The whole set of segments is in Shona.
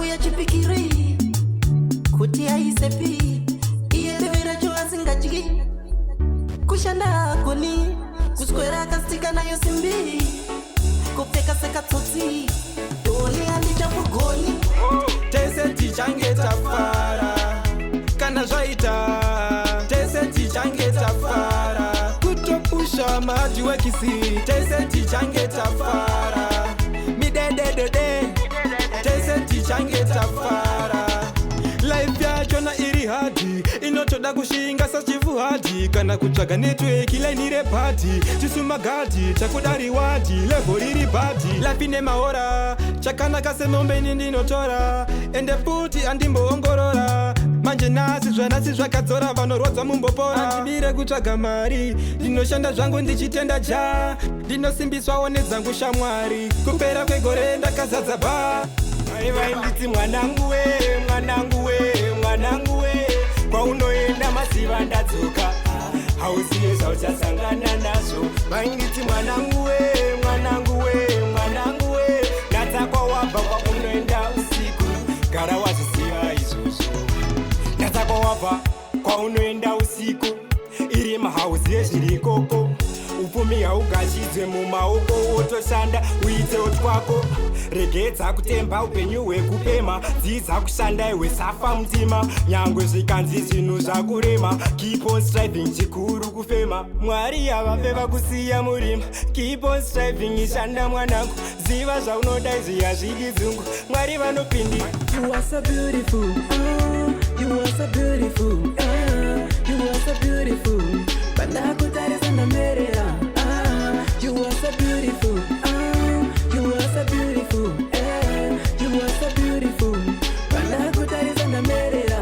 ya chipikiri kuti aisepi iye revera choasingadyi kushanda koni kuswera akastika nayo simbi kupfeka sekatsotsi doni handichakugoni tese tichange tafara kana zvaita tese tichange tafara kutopusha madi wekisi tese tichange tafara midededede tese tichange tafara life yachona iri hadi inotoda kushinga sachivuhadi kana kutsvaga network line repati chisumagadi chakudariwadi levo riri badi lapi nemahora chakanaka semombeni ndinotora ende futi andimboongorora manje nhasi zvanhasi zvakadzora vanorwadza mumbopora andimire kutsvaga mari ndinoshanda zvangu ndichitenda ja ndinosimbiswawo nedzangu shamwari kupera kwegore ndakazadza ba vainditi mwanangu we mwanangu we mwanangu we kwaunoenda maziva ndadzoka hauziye zvauchasangana nazvo vainditi mwanangu we mwanangu we mwanangu we ndatsakwa wabva kwaunoenda usiku gara wazviziva izvozvo ndatsakwa wabva kwaunoenda usiku iri mahauzi ezviri ikoko upfumi haugashidzwe mumaoko wotoshanda uitewo twako regedza kutemba upenyu hwekupema dzidza kushanda iwe safa mutima nyangwe zvikanzi zvinhu zvakurema keep on striving chikuru kufema mwari havafe vakusiya murima keep on striving ishanda mwanangu ziva zvaunoda izvi hazvidi dzungu mwari vanopindi You are so beautiful, you are so beautiful, you are so beautiful. Pandakutarisa ndamerera. You are so beautiful, you are so beautiful, you are so beautiful. Pandakutarisa ndamerera.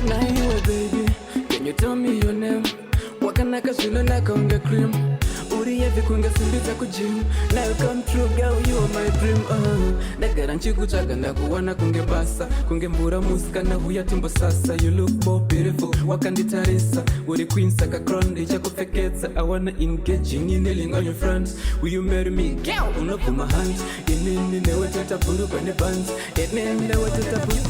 Now you are baby, can you tell me your name? Wakanaka zvinonaka unge cream. Uri yevi kunga simbidza kujim. Now you come true girl, you are my dream. Ndagara nchikutsvaga ndakuwana kunge basa kunge mvura musikana huya tumbo sasa. You look more beautiful wakanditarisa uri queen saka crown ndichakupfekedza. I wanna engaging in dealing on your friends. Will you marry me girl unoguma hands inini neweteta buru pane bands inini neweteta buru.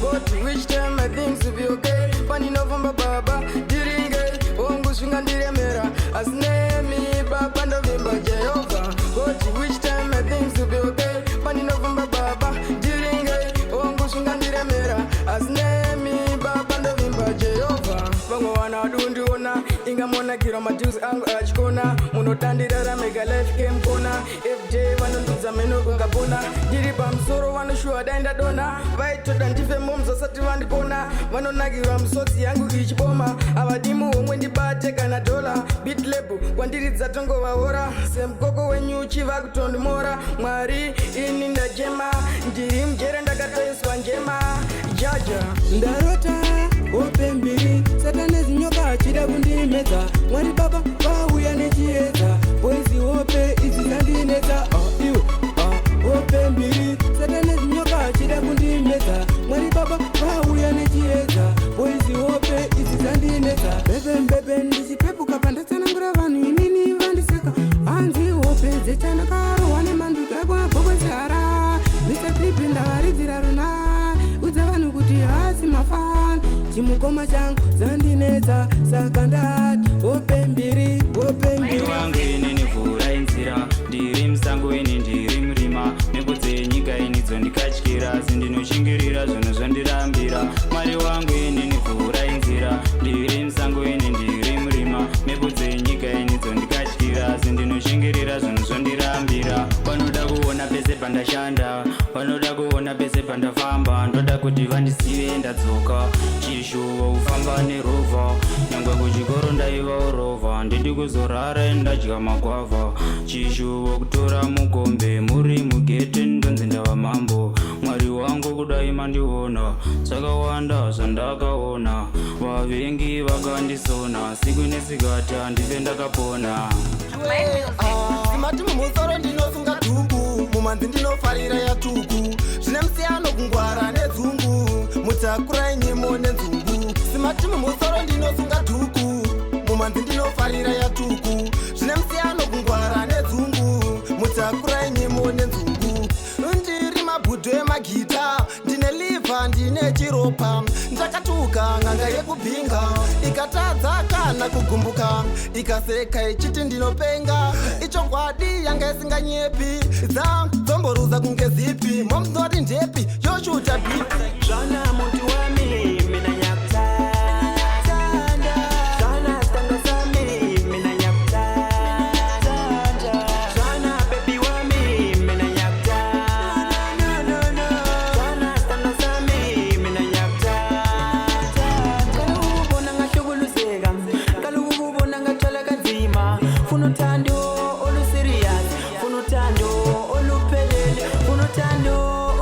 But which time I think to be okay. Pani november baba diringe ongu swinga ndiremera asnemi baba november Jehovah. But which time I think to be okay. Pani november baba diringe ongu swinga ndiremera asnemi baba november Jehovah. Vangu wana dundiona inga mona kira majuzi angu achikona munotandirara mega life game kona FJ vanondudza meno kungapona ndiri pamusoro vanoshua daenda dona vaitoda ndife momzo sati vandipona vanonakirwa misodzi yangu ichiboma avadi muhomwe ndibate kana dola bit lebo kwandiri dzatongovahora semukoko wenyuchi vakutondimora mwari ini ndajema ndiri mujere ndakatoiswa njema jaja ndarota hope mbiri satane zinyoka achida kundimedza mwari baba vauya nechiedza boizi hope idzi dzandinetsa iwe hope mbiri satane zinyoka achida kundimedza mwari baba vauya nechiedza boizi hope idzi dzandinetsa bebe ndichipepuka pandatsanangura vanhu inini vandiseka hanzi hope dzechandakarohwa nemanduka ekwagokwezara misakripi ndavaridzira runa udza vanhu kuti hasi mafani chimukoma changu dzandinetsa saka ndati hope mbiri wangu inini vhura inzira ndiri musango ini ndiri murima mhepo dzenyika inidzo ndikatyira asi ndinoshingirira zvinhu zvondirambira mwari wangu inini vhura inzira ndiri musango ini ndiri murima mhepo dzenyika inidzo ndikatyira asi ndinoshingirira zvinhu zvondirambira vanoda kuona pese pandashanda vanoda kuona pese pandafamba ndoda kuti vandisive ndadzoka chishuwa kufamba nerovha nyangwe kuchikoro ndaiva urovha ndidi kuzorara ndadya magwavha chishuwa kutora mukombe muri mugete ndonzi ndava mambo mwari wangu kudai mandiona zvakawanda zvandakaona vavengi vakandisona siku nesikata ndive ndakapona simati mumusoro ndinosunga dhuku mumanzi ndinofarira yatuku zvine musiyano kungwara nedzungu mutakurai nyimo nenzungu simati mumusoro ndinosunga dhuku mumanzi ndinofarira yatuku zvine musiyano kungwara nedzungu mutakurai nyimo nenzungu ndiri mabhudho emagita ropa ndakatuka nganga yekubhinga ikatadza kana kugumbuka ikaseka ichiti ndinopenga ichogwadi yanga isinganyepi dzomboruza kunge zipi momzoti ndepi yoshuta bipi Zana muntu wami mina nyaptanda Zana stanga sami mina nyaptanda Zana baby wami mina nyaptanda Zana stanga sami mina nyaptanda Kalubona ngashuguluseka Kalubona ngachala kanzima Funutando olu serious Funutando olu pelele Funutando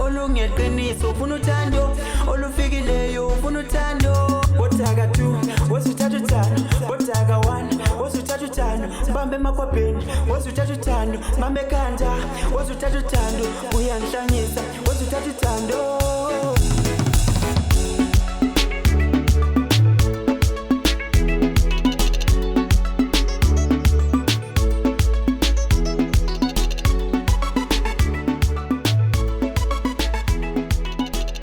olu ngeqiniso Funutando olufikileyo Funutando Wotaga 2 Wosuthathu 5 Wotaga 1 Wosuthathu 5 Mbambe makwapeni Wosuthathu 5 Mbambe kanda Wosuthathu 5 Uyanhlanyisa Wosuthathu 5